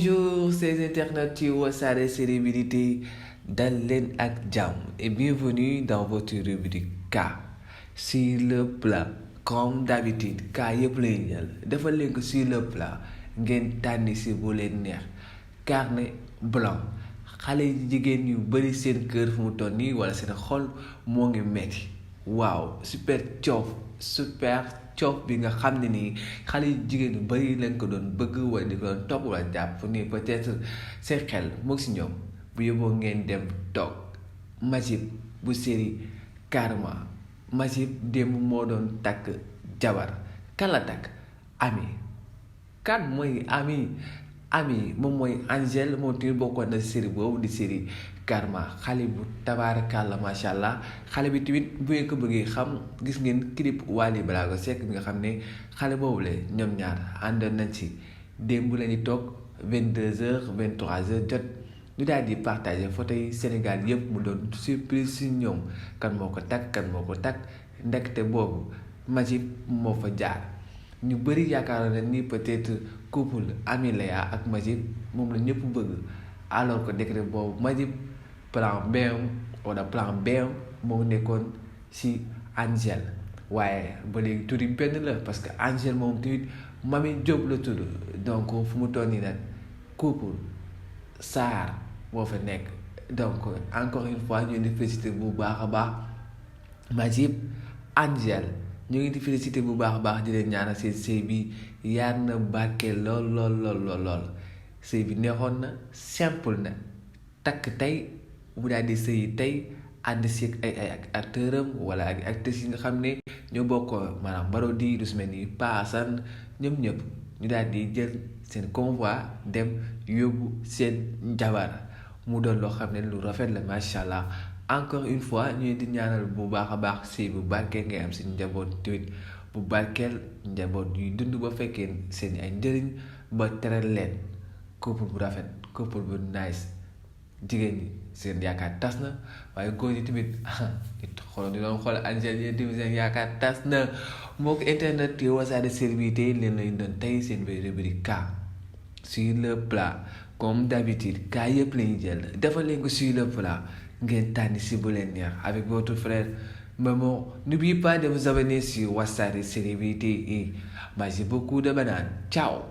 Bonjour ces internautes yu Wassare célébrités dal leen ak jàmm et bienvenue dans votre rubrique K sur le plat comme d'habitude K yëpp lay ñël defal leen ko sur le plat ngeen tànni si bu leen neex carnet blanc xale jigéen yu bari seen kër fu mu toll nii wala seen xol moo ngi metti waaw super coof bi nga xam ne nii xale jigéen yu bari lañ ko doon bëgg wala di ko doon topp wala jàpp ni peut-être seen xel moo ngi si ñoom bu yóbboo ngeen dem toog Majib bu série carrément Majib démb moo doon takk jabar kan la takk ami kan mooy ami moom mooy Angèle moom tamit bokkoon na série boobu di série carrément xale bu tabaarakàlla macha allah xale bi tamit bu ngeen ko bëggee xam gis ngeen clip Wally Ballago Seck bi nga xam ne xale boobu la ñoom ñaar àndoon nañ ci démb la ñu toog 22h 23h jot ñu daal di partager photo yi Sénégal yëpp mu doon surprise si ñoom kan moo ko takk ndekete boobu Majib moo fa jaar. ñu bëri yaakaaroon na ni peut-être couple Ami Léa ak Majib moom la ñëpp bëgg alors que décret boobu Majib plan B wala plan B moo nekkoon ci Angèle waaye ba léegi tur yi benn la parce que Angèle moom tamit Mami Diop la tudd donc fu mu toll nii nag couple Sarr moo fa nekk donc encore une fois ñu di félicité bu baax a baax Majib Angèle ñu ngi di félicité bu baax a baax di leen ñaanal seen sëy bi yaar na barkeel lool sëy bi neexoon na simple na takk tey bu daal di sëy tey ànd si ay acteur am wala ak actrices yi nga xam ne ñoo bokk maanaam Marodi lu si mel ni Paasan ñoom ñëpp ñu daal di jël seen convoi dem yóbbu seen jabar mu doon loo xam ne lu rafet la macha allah. Encore une fois ñu di ñaanal bu baax a baax sëy bu barkeel ngay am seen njaboot tamit bu barkeel njaboot yuy dund ba fekkee seen ay njëriñ ba teral leen couple bu rafet couple bu nice jigéen ñi seen yaakaar tas na waaye góor ñi tamit di doon xool Angèle yi tamit seen yaakaar tas na moo ko internet yi Wassare célébrités leen lañ doon tey seen rubrique K sur le plat comme d'habitude K yëpp lañu jël defal leen ko sur le plat ngeen tànni si bu leen neex avec votre frère Maman. N'oubliez pas de vous abonner sur Wassare célébrités et mangez beaucoup de bananes. Ciao.